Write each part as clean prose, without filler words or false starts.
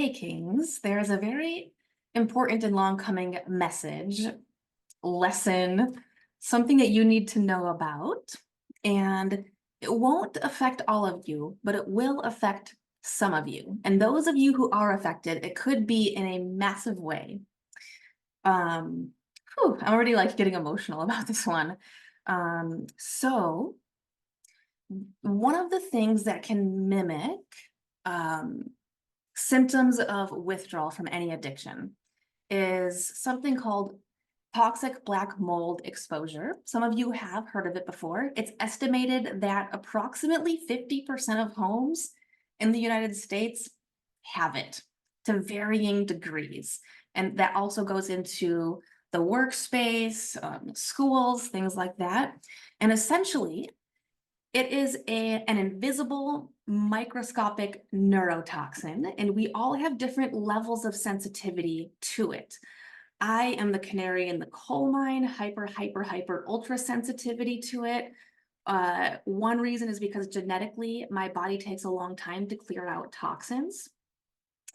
Hey Kings, there's a very important and long coming message, lesson, something that you need to know about. And it won't affect all of you, but it will affect some of you. And those of you who are affected, it could be in a massive way. I'm already like getting emotional about this one. So one of the things that can mimic symptoms of withdrawal from any addiction is something called toxic black mold exposure. Some of you have heard of it before. It's estimated that approximately 50% of homes in the United States have it to varying degrees. And that also goes into the workspace, schools, things like that. And essentially, it is an invisible microscopic neurotoxin, and we all have different levels of sensitivity to it. I am the canary in the coal mine, hyper ultra sensitivity to it. One reason is because genetically, my body takes a long time to clear out toxins.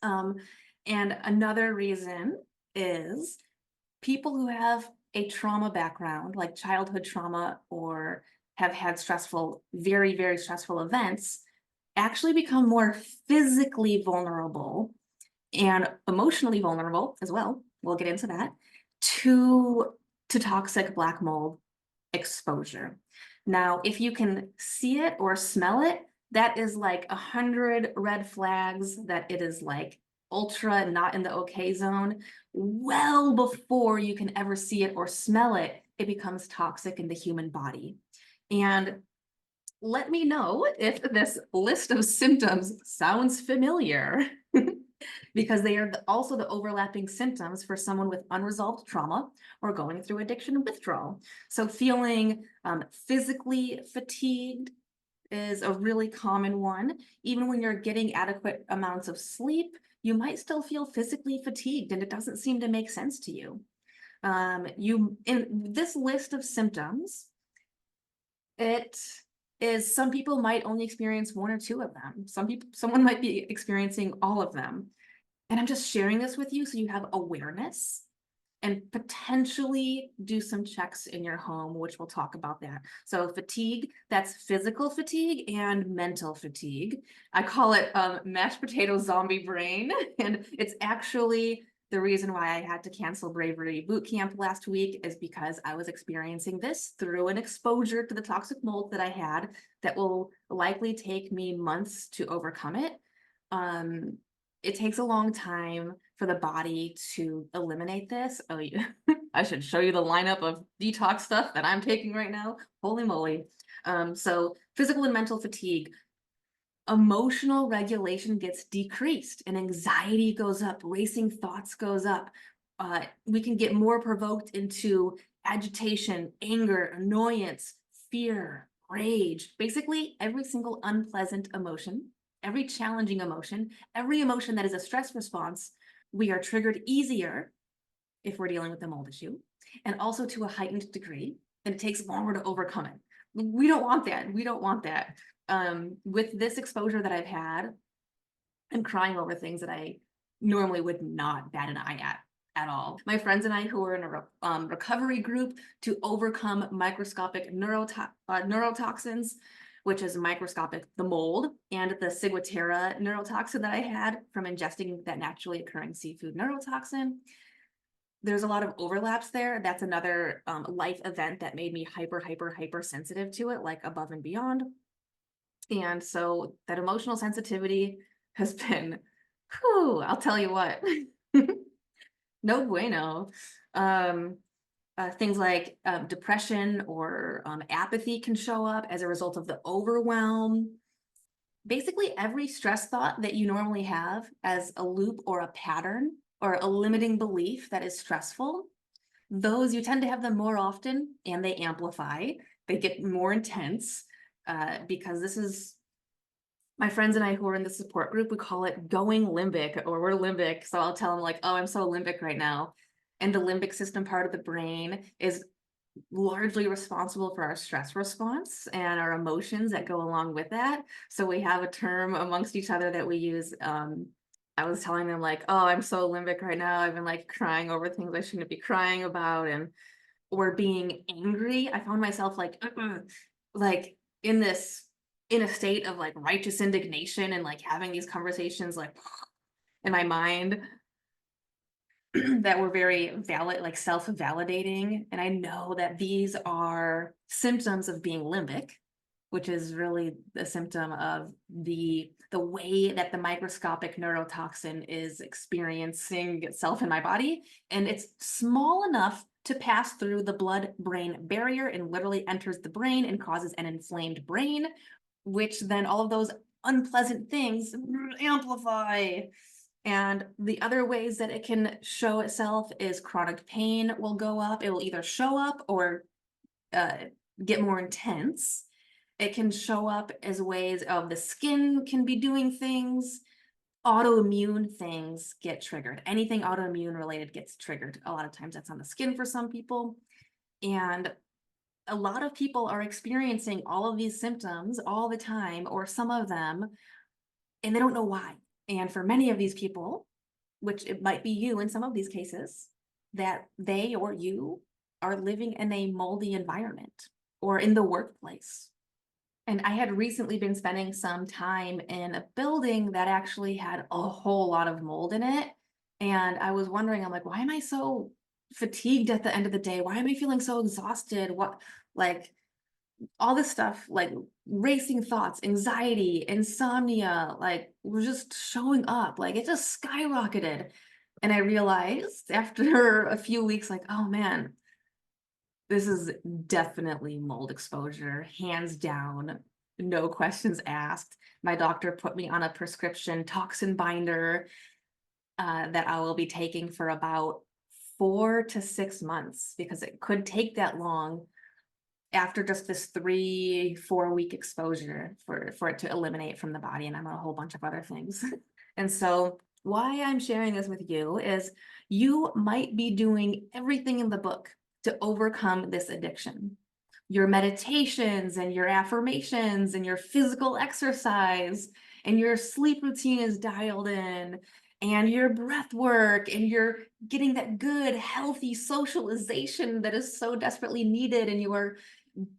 And another reason is people who have a trauma background, like childhood trauma, or have had very stressful events, actually become more physically vulnerable and emotionally vulnerable as well. We'll get into that, to toxic black mold exposure. Now, if you can see it or smell it, that is like 100 red flags that it is like ultra not in the okay zone. Well before you can ever see it or smell it, it becomes toxic in the human body. And let me know if this list of symptoms sounds familiar, because they are also the overlapping symptoms for someone with unresolved trauma or going through addiction and withdrawal. So feeling physically fatigued is a really common one. Even when you're getting adequate amounts of sleep, you might still feel physically fatigued and it doesn't seem to make sense to you. In this list of symptoms, some people might only experience one or two of them. Someone might be experiencing all of them. And I'm just sharing this with you so you have awareness and potentially do some checks in your home, which we'll talk about that. So fatigue, that's physical fatigue and mental fatigue. I call it mashed potato zombie brain. And it's actually the reason why I had to cancel Bravery Bootcamp last week is because I was experiencing this through an exposure to the toxic mold that I had that will likely take me months to overcome it. It takes a long time for the body to eliminate this. Oh, I should show you the lineup of detox stuff that I'm taking right now. Holy moly. So physical and mental fatigue, emotional regulation gets decreased and anxiety goes up, racing thoughts goes up. We can get more provoked into agitation, anger, annoyance, fear, rage, basically every single unpleasant emotion. Every challenging emotion, every emotion that is a stress response, we are triggered easier if we're dealing with the mold issue, and also to a heightened degree, and it takes longer to overcome it. We don't want that. We don't want that. With this exposure that I've had, I'm crying over things that I normally would not bat an eye at all. My friends and I, who are in a recovery group to overcome microscopic neurotoxins, which is microscopic, the mold, and the ciguatera neurotoxin that I had from ingesting that naturally occurring seafood neurotoxin. There's a lot of overlaps there. That's another life event that made me hyper sensitive to it, like above and beyond. And so that emotional sensitivity has been, whew, I'll tell you what, no bueno. Things like depression or apathy can show up as a result of the overwhelm. Basically, every stress thought that you normally have as a loop or a pattern or a limiting belief that is stressful, those you tend to have them more often and they amplify. They get more intense because this is, my friends and I who are in the support group, we call it going limbic, or we're limbic. So I'll tell them like, oh, I'm so limbic right now. And the limbic system part of the brain is largely responsible for our stress response and our emotions that go along with that. So we have a term amongst each other that we use. I was telling them like, oh, I'm so limbic right now. I've been like crying over things I shouldn't be crying about, and or being angry. I found myself like in this in a state of like righteous indignation and like having these conversations like in my mind that were very valid, like self-validating. And I know that these are symptoms of being limbic, which is really the symptom of the way that the microscopic neurotoxin is experiencing itself in my body. And it's small enough to pass through the blood-brain barrier and literally enters the brain and causes an inflamed brain, which then all of those unpleasant things amplify. And the other ways that it can show itself is chronic pain will go up. It will either show up or get more intense. It can show up as ways of the skin can be doing things. Autoimmune things get triggered. Anything autoimmune related gets triggered. A lot of times that's on the skin for some people. And a lot of people are experiencing all of these symptoms all the time, or some of them, and they don't know why. And for many of these people, which it might be you in some of these cases, that they or you are living in a moldy environment or in the workplace. And I had recently been spending some time in a building that actually had a whole lot of mold in it. And I was wondering, I'm like, why am I so fatigued at the end of the day? Why am I feeling so exhausted? What, like, all this stuff, like racing thoughts, anxiety, insomnia, like we're just showing up, like it just skyrocketed. And I realized after a few weeks, like, oh man, this is definitely mold exposure, hands down, no questions asked. My doctor put me on a prescription toxin binder that I will be taking for about 4 to 6 months, because it could take that long after just this 3-4 week exposure for it to eliminate from the body. And I'm on a whole bunch of other things. And so why I'm sharing this with you is you might be doing everything in the book to overcome this addiction. Your meditations and your affirmations and your physical exercise and your sleep routine is dialed in, and your breath work, and you're getting that good, healthy socialization that is so desperately needed, and you are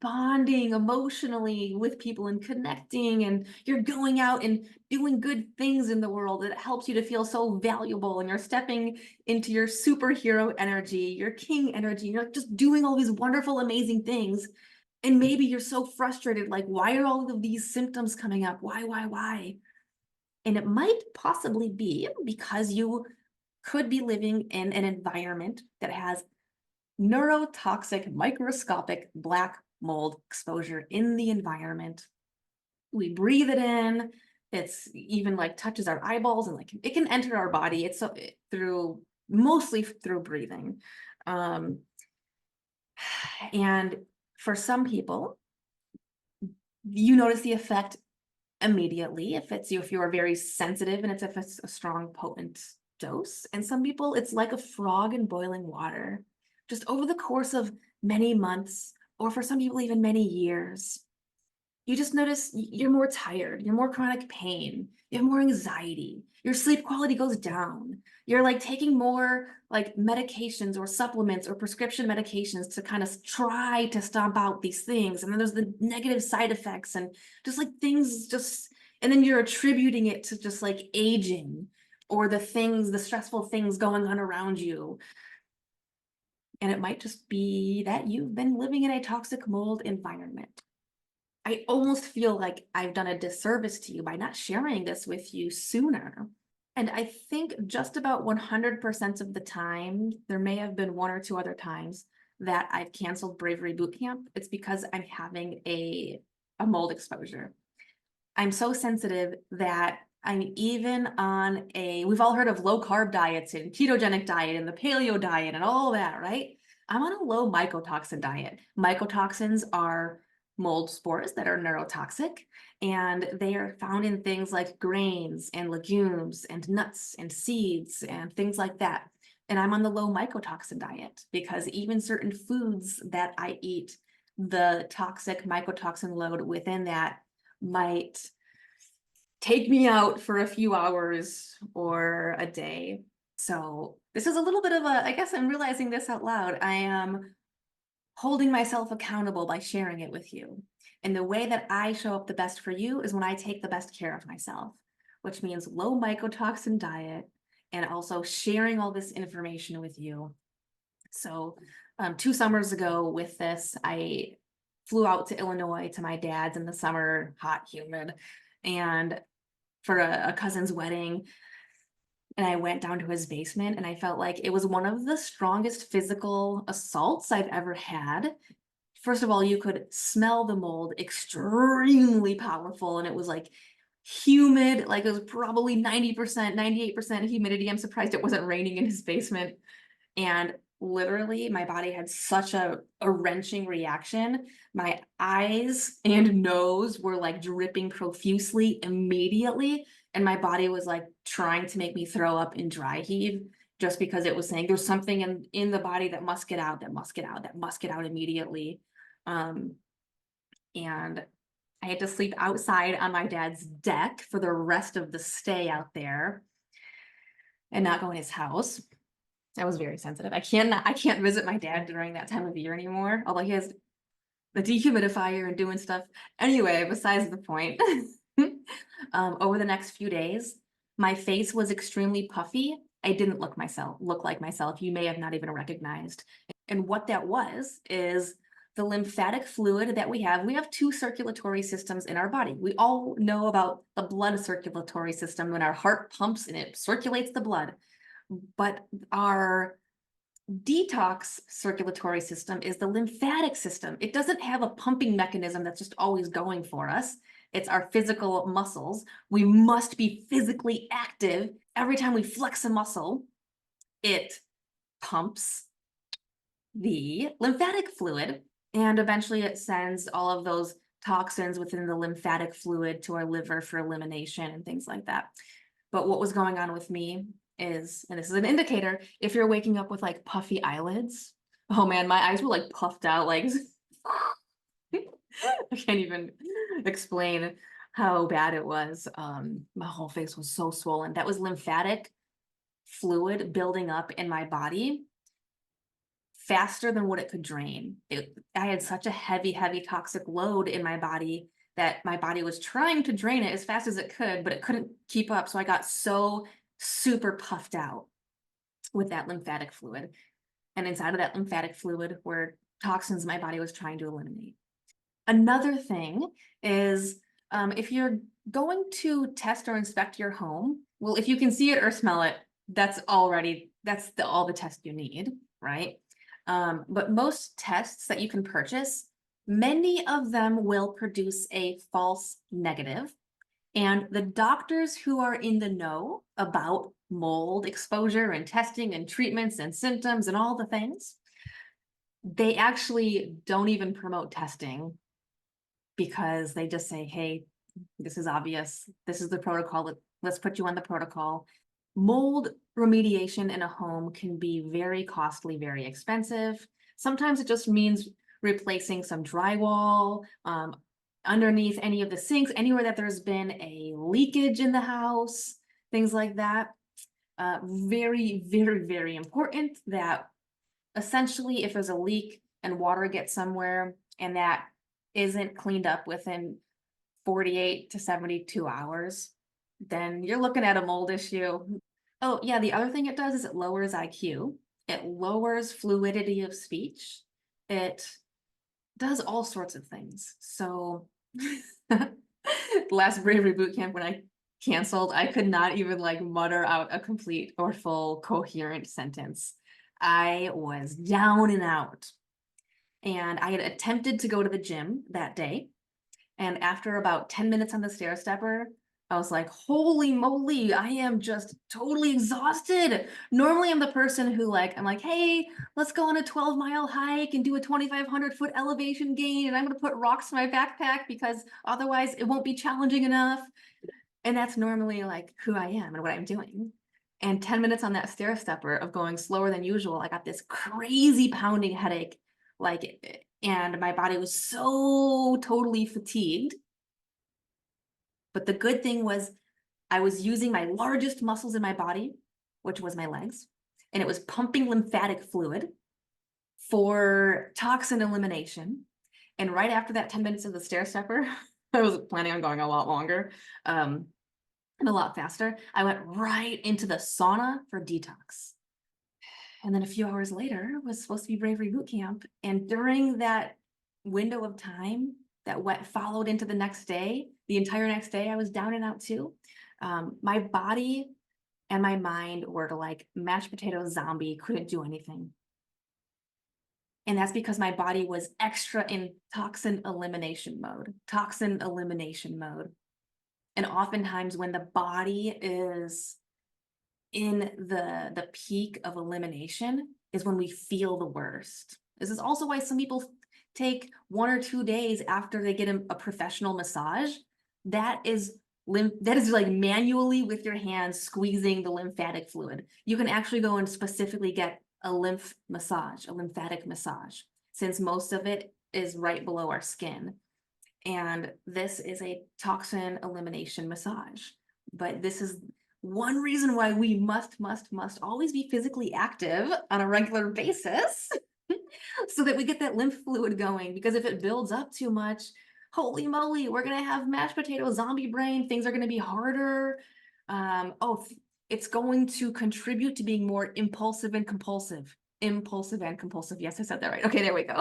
bonding emotionally with people and connecting, and you're going out and doing good things in the world that helps you to feel so valuable, and you're stepping into your superhero energy, your king energy, you're just doing all these wonderful, amazing things. And maybe you're so frustrated, like, why are all of these symptoms coming up? Why? And it might possibly be because you could be living in an environment that has neurotoxic, microscopic black mold exposure in the environment. We breathe it in. It's even like touches our eyeballs, and like it can enter our body. It's through mostly through breathing. And for some people, you notice the effect immediately if you're very sensitive, and if it's a strong, potent dose. And some people, it's like a frog in boiling water, just over the course of many months, or for some people even many years. You just notice you're more tired, you're more chronic pain, you have more anxiety, your sleep quality goes down, you're like taking more like medications or supplements or prescription medications to kind of try to stomp out these things. And then there's the negative side effects, and just like things just, and then you're attributing it to just like aging or the stressful things going on around you. And it might just be that you've been living in a toxic mold environment. I almost feel like I've done a disservice to you by not sharing this with you sooner. And I think just about 100% of the time, there may have been 1 or 2 other times that I've canceled Bravery Bootcamp. It's because I'm having a mold exposure. I'm so sensitive that I'm even on we've all heard of low carb diets and ketogenic diet and the paleo diet and all that, right? I'm on a low mycotoxin diet. Mycotoxins are mold spores that are neurotoxic, and they are found in things like grains and legumes and nuts and seeds and things like that. And I'm on the low mycotoxin diet because even certain foods that I eat, the toxic mycotoxin load within that might take me out for a few hours or a day. So this is a little bit of a, I guess I'm realizing this out loud. I am holding myself accountable by sharing it with you. And the way that I show up the best for you is when I take the best care of myself, which means low mycotoxin diet and also sharing all this information with you. So 2 summers ago with this, I flew out to Illinois to my dad's in the summer, hot, humid, and for a cousin's wedding. And I went down to his basement and I felt like it was one of the strongest physical assaults I've ever had. First of all, you could smell the mold, extremely powerful, and it was like humid, like it was probably 90%, 98% humidity. I'm surprised it wasn't raining in his basement. And literally my body had such a wrenching reaction. My eyes and nose were like dripping profusely immediately. And my body was like trying to make me throw up and dry heave just because it was saying there's something in the body that must get out, that must get out, that must get out immediately. And I had to sleep outside on my dad's deck for the rest of the stay out there and not go in his house. I was very sensitive. I can't visit my dad during that time of year anymore, although he has the dehumidifier and doing stuff. Anyway, besides the point, over the next few days, my face was extremely puffy. I didn't look like myself. You may have not even recognized. And what that was is the lymphatic fluid that we have. We have 2 circulatory systems in our body. We all know about the blood circulatory system when our heart pumps and it circulates the blood. But our detox circulatory system is the lymphatic system. It doesn't have a pumping mechanism that's just always going for us. It's our physical muscles. We must be physically active. Every time we flex a muscle, it pumps the lymphatic fluid, and eventually it sends all of those toxins within the lymphatic fluid to our liver for elimination and things like that. But what was going on with me is, and this is an indicator, if you're waking up with like puffy eyelids, oh man, my eyes were like puffed out, like I can't even explain how bad it was. My whole face was so swollen. That was lymphatic fluid building up in my body faster than what it could drain. I had such a heavy toxic load in my body that my body was trying to drain it as fast as it could, but it couldn't keep up. So I got so super puffed out with that lymphatic fluid. And inside of that lymphatic fluid were toxins my body was trying to eliminate. Another thing is if you're going to test or inspect your home, well, if you can see it or smell it, that's all the test you need, right? But most tests that you can purchase, many of them will produce a false negative. And the doctors who are in the know about mold exposure and testing and treatments and symptoms and all the things, they actually don't even promote testing because they just say, hey, this is obvious. This is the protocol. Let's put you on the protocol. Mold remediation in a home can be very costly, very expensive. Sometimes it just means replacing some drywall, underneath any of the sinks, anywhere that there's been a leakage in the house, things like that. Very, very, very important that essentially if there's a leak and water gets somewhere and that isn't cleaned up within 48 to 72 hours, then you're looking at a mold issue. Oh yeah, the other thing it does is it lowers IQ. It lowers fluidity of speech. It does all sorts of things. So last Bravery Bootcamp when I canceled, I could not even like mutter out a complete or full coherent sentence. I was down and out. And I had attempted to go to the gym that day. And after about 10 minutes on the stair stepper, I was like, holy moly, I am just totally exhausted. Normally I'm the person who I'm like, hey, let's go on a 12-mile hike and do a 2,500-foot elevation gain. And I'm going to put rocks in my backpack because otherwise it won't be challenging enough. And that's normally like who I am and what I'm doing. And 10 minutes on that stair stepper of going slower than usual, I got this crazy pounding headache, and my body was so totally fatigued But the good thing was I was using my largest muscles in my body, which was my legs, and it was pumping lymphatic fluid for toxin elimination. And right after that 10 minutes of the stair stepper, I was planning on going a lot longer and a lot faster. I went right into the sauna for detox. And then a few hours later was supposed to be Bravery Bootcamp. And during that window of time that followed into the next day, the entire next day, I was down and out too. My body and my mind were like mashed potato zombie, couldn't do anything. And that's because my body was extra in toxin elimination mode. And oftentimes when the body is in the peak of elimination is when we feel the worst. This is also why some people take 1 or 2 days after they get a professional massage. That is like manually with your hands squeezing the lymphatic fluid. You can actually go and specifically get a lymphatic massage, since most of it is right below our skin. And this is a toxin elimination massage. But this is one reason why we must always be physically active on a regular basis so that we get that lymph fluid going. Because if it builds up too much, holy moly, we're going to have mashed potato zombie brain. Things are going to be harder. It's going to contribute to being more impulsive and compulsive. Yes, I said that right. Okay, there we go.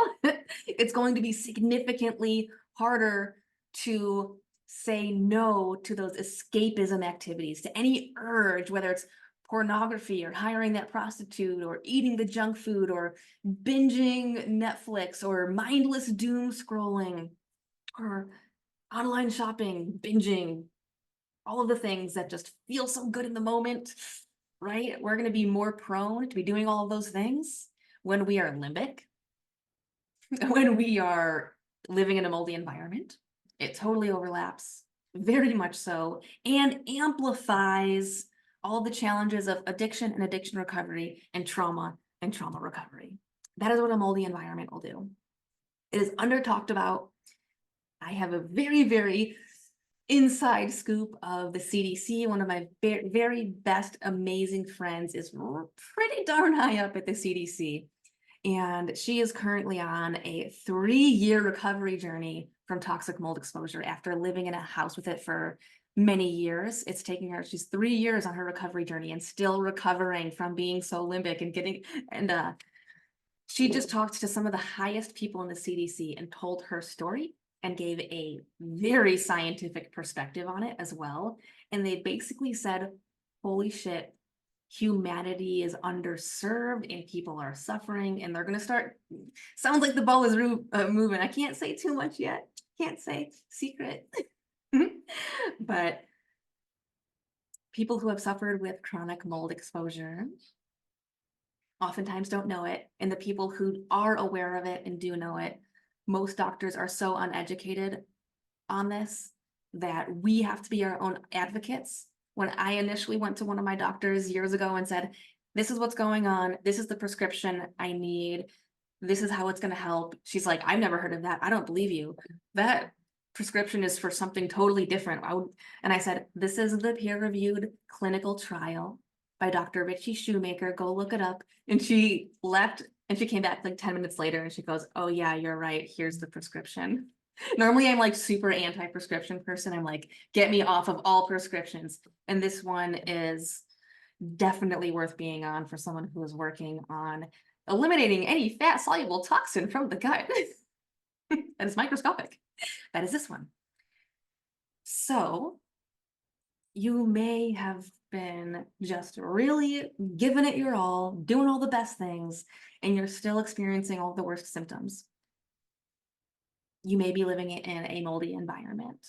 It's going to be significantly harder to say no to those escapism activities, to any urge, whether it's pornography or hiring that prostitute or eating the junk food or binging Netflix or mindless doom scrolling or online shopping, binging, all of the things that just feel so good in the moment, right? We're going to be more prone to be doing all of those things when we are limbic, when we are living in a moldy environment. It totally overlaps, very much so, and amplifies all the challenges of addiction and addiction recovery and trauma recovery. That is what a moldy environment will do. It is under talked about. I have a very, very inside scoop of the CDC. One of my very best, amazing friends is pretty darn high up at the CDC. And she is currently on a 3-year recovery journey from toxic mold exposure after living in a house with it for many years. It's taking her, she's 3 years on her recovery journey and still recovering from being so limbic and she just talked to some of the highest people in the CDC and told her story and gave a very scientific perspective on it as well. And they basically said, holy shit, humanity is underserved and people are suffering and they're going to start, sounds like the ball is moving. I can't say too much yet. Can't say, secret. But people who have suffered with chronic mold exposure oftentimes don't know it. And the people who are aware of it and do know it, most doctors are so uneducated on this that we have to be our own advocates. When I initially went to one of my doctors years ago and said, this is what's going on, this is the prescription I need, this is how it's going to help. She's like, I've never heard of that. I don't believe you. That prescription is for something totally different. And I said, this is the peer-reviewed clinical trial by Dr. Richie Shoemaker. Go look it up. And she left and she came back like 10 minutes later and she goes, oh yeah, you're right. Here's the prescription. Normally I'm like super anti-prescription person. I'm like, get me off of all prescriptions. And this one is definitely worth being on for someone who is working on eliminating any fat soluble toxin from the gut. That is microscopic. That is this one. So you may have been just really giving it your all, doing all the best things, and you're still experiencing all the worst symptoms. You may be living in a moldy environment.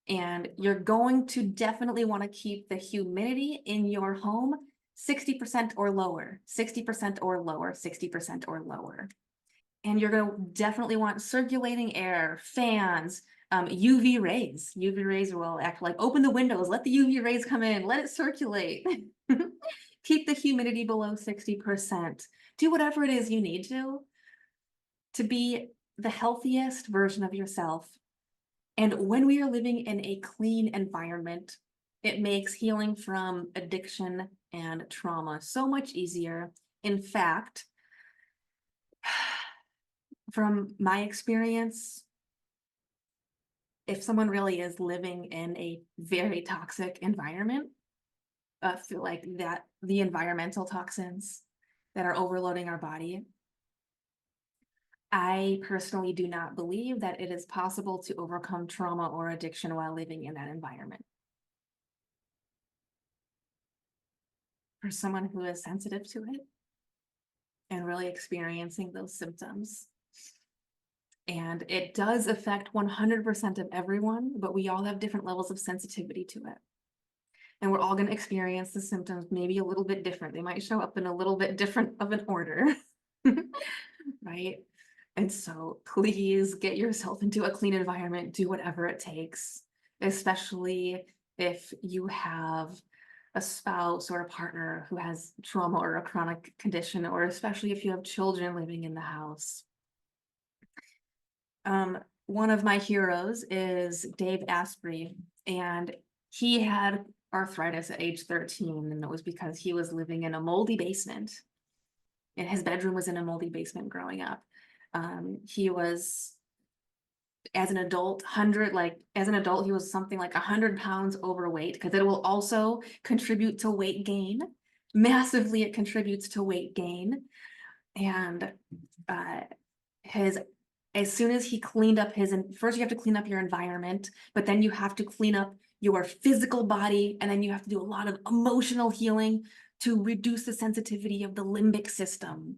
And you're going to definitely want to keep the humidity in your home 60% or lower, 60% or lower, 60% or lower. And you're going to definitely want circulating air, fans, UV rays. UV rays will act like open the windows, let the UV rays come in, let it circulate. Keep the humidity below 60%. Do whatever it is you need to be the healthiest version of yourself And when we are living in a clean environment, it makes healing from addiction and trauma so much easier. In fact, from my experience, if someone really is living in a very toxic environment, feel like that the environmental toxins that are overloading our body, I personally do not believe that it is possible to overcome trauma or addiction while living in that environment. For someone who is sensitive to it and really experiencing those symptoms. And it does affect 100% of everyone, but we all have different levels of sensitivity to it. And we're all going to experience the symptoms maybe a little bit different. They might show up in a little bit different of an order, right? And so please get yourself into a clean environment, do whatever it takes, especially if you have a spouse or a partner who has trauma or a chronic condition, or especially if you have children living in the house. One of my heroes is Dave Asprey, and he had arthritis at age 13, and it was because he was living in a moldy basement, and his bedroom was in a moldy basement growing up. He was, as an adult, he was something like 100 pounds overweight, because it will also contribute to weight gain. Massively, it contributes to weight gain. And as soon as he cleaned up first you have to clean up your environment, but then you have to clean up your physical body, and then you have to do a lot of emotional healing to reduce the sensitivity of the limbic system.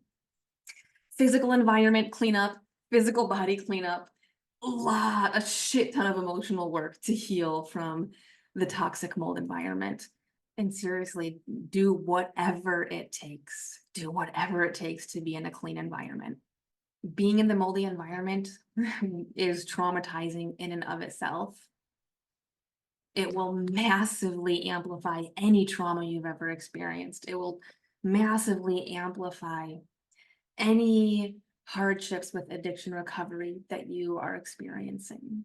Physical environment cleanup, physical body cleanup, a shit ton of emotional work to heal from the toxic mold environment. And seriously, do whatever it takes. Do whatever it takes to be in a clean environment. Being in the moldy environment is traumatizing in and of itself. It will massively amplify any trauma you've ever experienced. It will massively amplify any hardships with addiction recovery that you are experiencing.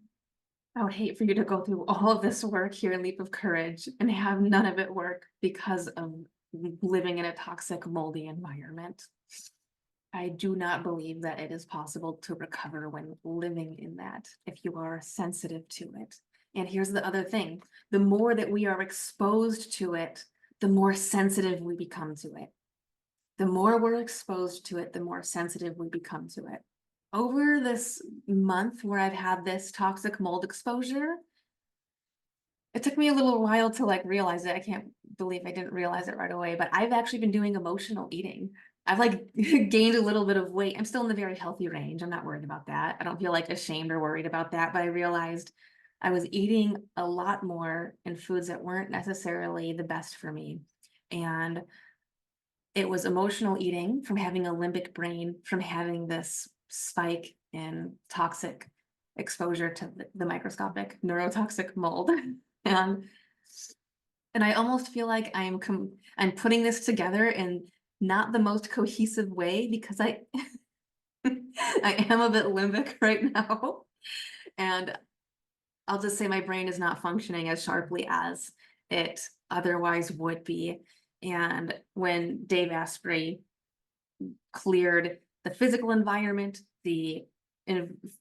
I would hate for you to go through all of this work here in Leap of Courage and have none of it work because of living in a toxic, moldy environment. I do not believe that it is possible to recover when living in that, if you are sensitive to it. And here's the other thing, the more that we are exposed to it, the more sensitive we become to it. The more we're exposed to it, the more sensitive we become to it. Over this month where I've had this toxic mold exposure, it took me a little while to realize it. I can't believe I didn't realize it right away, but I've actually been doing emotional eating. I've gained a little bit of weight. I'm still in the very healthy range. I'm not worried about that. I don't feel ashamed or worried about that, but I realized I was eating a lot more in foods that weren't necessarily the best for me. And it was emotional eating from having a limbic brain, from having this spike in toxic exposure to the microscopic neurotoxic mold. And I almost feel like I'm putting this together in not the most cohesive way, because I I am a bit limbic right now. And I'll just say my brain is not functioning as sharply as it otherwise would be. And when Dave Asprey cleared the physical environment, the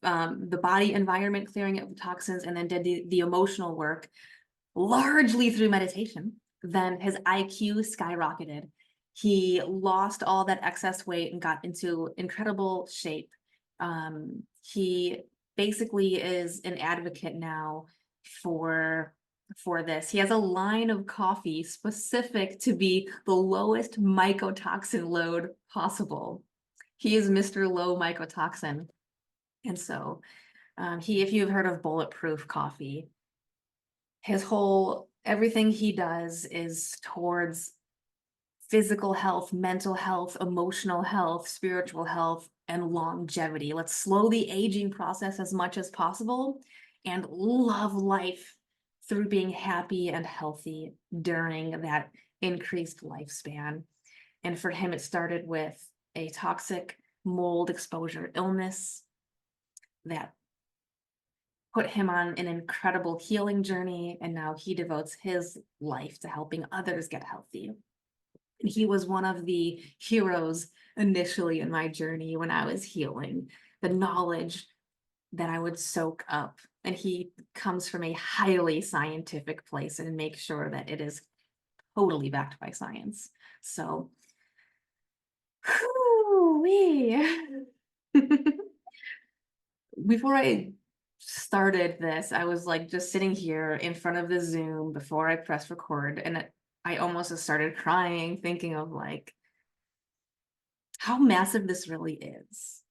body environment, clearing it with toxins, and then did the emotional work, largely through meditation, then his IQ skyrocketed. He lost all that excess weight and got into incredible shape. He basically is an advocate now for this. He has a line of coffee specific to be the lowest mycotoxin load possible. He is Mr. Low Mycotoxin. And so if you've heard of bulletproof coffee, everything he does is towards physical health, mental health, emotional health, spiritual health, and longevity. Let's slow the aging process as much as possible and love life through being happy and healthy during that increased lifespan. And for him, it started with a toxic mold exposure illness that put him on an incredible healing journey, and now he devotes his life to helping others get healthy. And he was one of the heroes initially in my journey when I was healing, the knowledge that I would soak up. And he comes from a highly scientific place and make sure that it is totally backed by science. So, before I started this, I was like just sitting here in front of the Zoom before I press record, and I almost just started crying, thinking of like how massive this really is.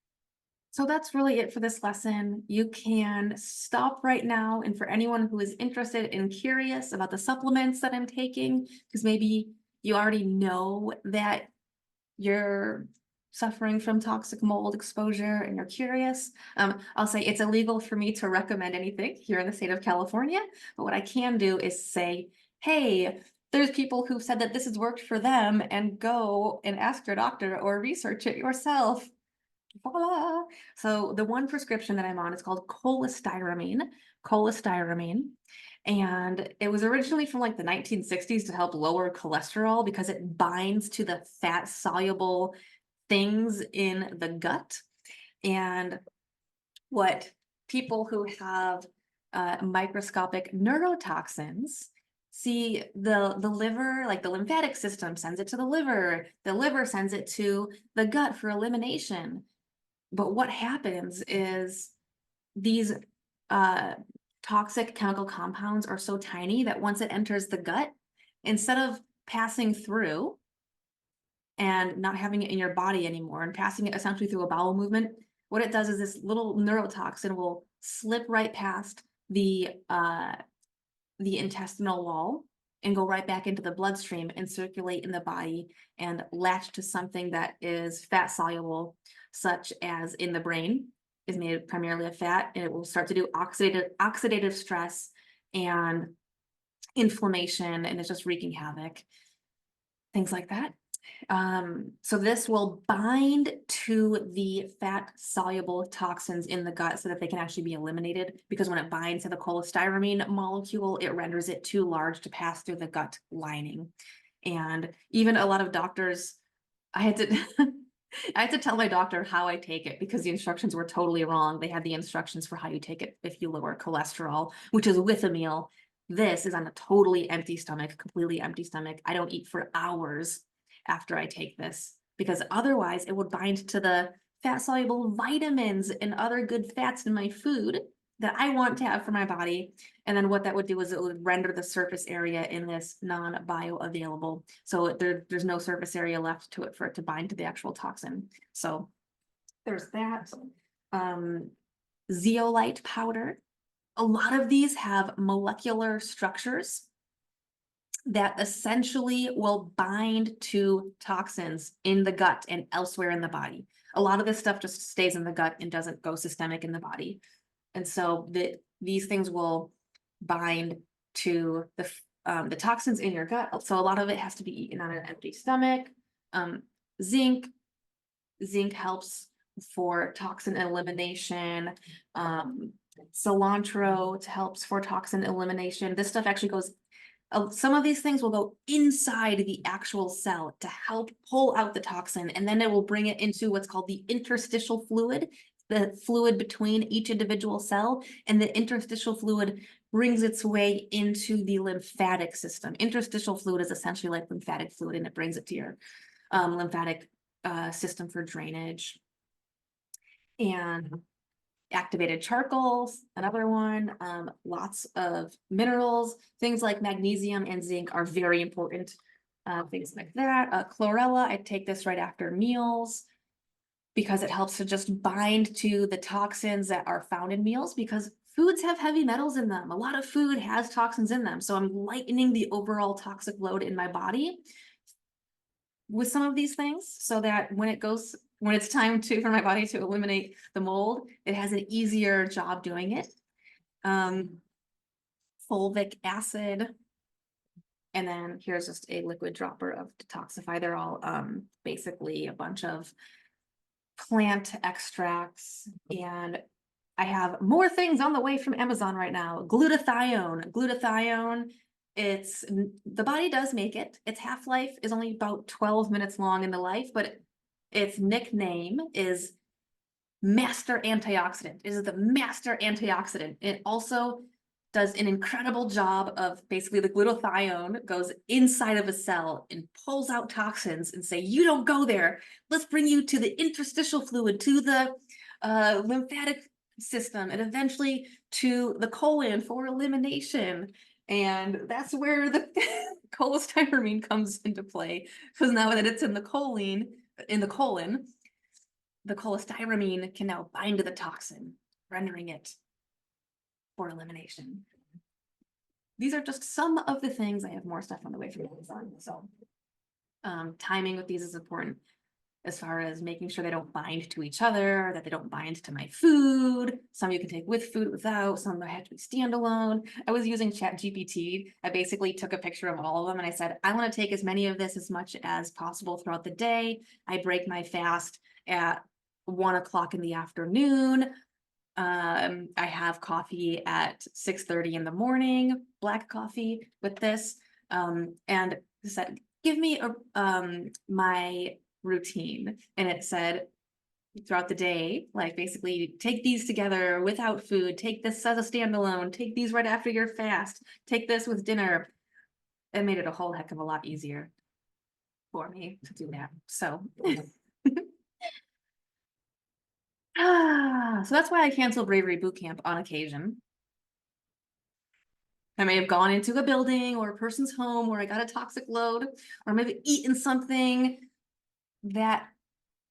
So that's really it for this lesson. You can stop right now. And for anyone who is interested and curious about the supplements that I'm taking, because maybe you already know that you're suffering from toxic mold exposure and you're curious, I'll say it's illegal for me to recommend anything here in the state of California. But what I can do is say, hey, there's people who've said that this has worked for them, and go and ask your doctor or research it yourself. Voila. So the one prescription that I'm on is called cholestyramine, and it was originally from like the 1960s to help lower cholesterol because it binds to the fat soluble things in the gut. And what people who have microscopic neurotoxins see, the liver, like the lymphatic system sends it to the liver sends it to the gut for elimination. But what happens is these toxic chemical compounds are so tiny that once it enters the gut, instead of passing through and not having it in your body anymore and passing it essentially through a bowel movement, what it does is this little neurotoxin will slip right past the intestinal wall and go right back into the bloodstream and circulate in the body and latch to something that is fat soluble, such as in the brain, is made primarily of fat, and it will start to do oxidative stress and inflammation, and it's just wreaking havoc, things like that. So this will bind to the fat soluble toxins in the gut so that they can actually be eliminated, because when it binds to the cholestyramine molecule, it renders it too large to pass through the gut lining. And even a lot of doctors, I had to I had to tell my doctor how I take it because the instructions were totally wrong. They had the instructions for how you take it if you lower cholesterol, which is with a meal. This is on a totally empty stomach, completely empty stomach. I don't eat for hours after I take this, because otherwise it would bind to the fat soluble vitamins and other good fats in my food that I want to have for my body. And then what that would do is it would render the surface area in this non-bioavailable. So there's no surface area left to it for it to bind to the actual toxin. So there's that. Zeolite powder. A lot of these have molecular structures that essentially will bind to toxins in the gut and elsewhere in the body. A lot of this stuff just stays in the gut and doesn't go systemic in the body. And so these things will bind to the toxins in your gut. So a lot of it has to be eaten on an empty stomach. Zinc helps for toxin elimination. Cilantro helps for toxin elimination. This stuff actually goes, some of these things will go inside the actual cell to help pull out the toxin, and then it will bring it into what's called the interstitial fluid, the fluid between each individual cell, and the interstitial fluid brings its way into the lymphatic system. Interstitial fluid is essentially like lymphatic fluid, and it brings it to your lymphatic system for drainage. And activated charcoals, another one. Lots of minerals, things like magnesium and zinc are very important. Things like that. Chlorella, I take this right after meals because it helps to just bind to the toxins that are found in meals, because foods have heavy metals in them. A lot of food has toxins in them. So I'm lightening the overall toxic load in my body with some of these things so that when it's time for my body to eliminate the mold, it has an easier job doing it. Fulvic acid. And then here's just a liquid dropper of detoxify. They're all basically a bunch of plant extracts and I have more things on the way from Amazon right now. Glutathione. Glutathione, the body does make it. Its half-life is only about 12 minutes long in the life, but its nickname is master antioxidant. It is the master antioxidant. It also does an incredible job of basically the glutathione goes inside of a cell and pulls out toxins and say, you don't go there. Let's bring you to the interstitial fluid, to the lymphatic system, and eventually to the colon for elimination. And that's where the cholestyramine comes into play, because now that it's in the colon, the cholestyramine can now bind to the toxin, rendering it for elimination. These are just some of the things. I have more stuff on the way from Amazon. So timing with these is important, as far as making sure they don't bind to each other, that they don't bind to my food. Some you can take with food, without. Some have to be standalone. I was using ChatGPT. I basically took a picture of all of them and I said, I want to take as many of this as much as possible throughout the day. I break my fast at 1 o'clock in the afternoon. I have coffee at 6:30 in the morning, black coffee with this. And said, give me my routine. And it said throughout the day, like basically take these together without food, take this as a standalone, take these right after your fast, take this with dinner. It made it a whole heck of a lot easier for me to do that. So so that's why I cancel Bravery Bootcamp on occasion. I may have gone into a building or a person's home where I got a toxic load, or maybe eaten something that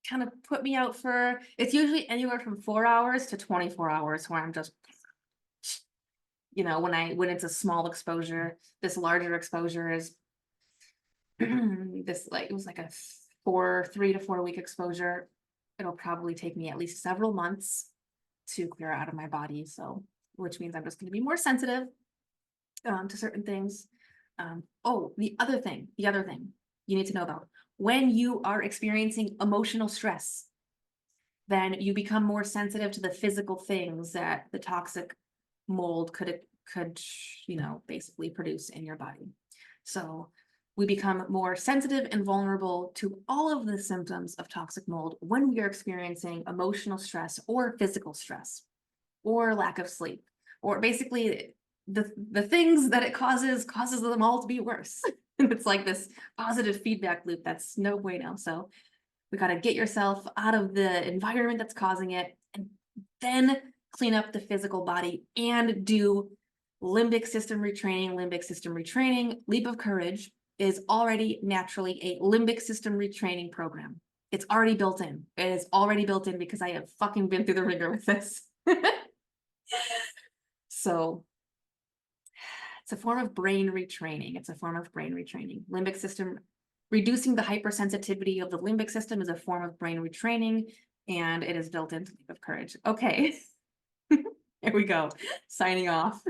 kind of put me out for, it's usually anywhere from 4 hours to 24 hours where I'm just, when it's a small exposure. This larger exposure is it was like a 3 to 4 week exposure. It'll probably take me at least several months to clear out of my body. So, which means I'm just going to be more sensitive to certain things. The other thing you need to know about, when you are experiencing emotional stress, then you become more sensitive to the physical things that the toxic mold could basically produce in your body. So we become more sensitive and vulnerable to all of the symptoms of toxic mold when we are experiencing emotional stress or physical stress or lack of sleep, or basically the things that it causes them all to be worse. And it's like this positive feedback loop that's no bueno. So we got to get yourself out of the environment that's causing it, and then clean up the physical body and do limbic system retraining. Limbic system retraining, Leap of Courage, is already naturally a limbic system retraining program. It's already built in. It is already built in because I have fucking been through the ringer with this. So it's a form of brain retraining. Limbic system, reducing the hypersensitivity of the limbic system is a form of brain retraining, and it is built into Leap of Courage. Okay, here we go. Signing off.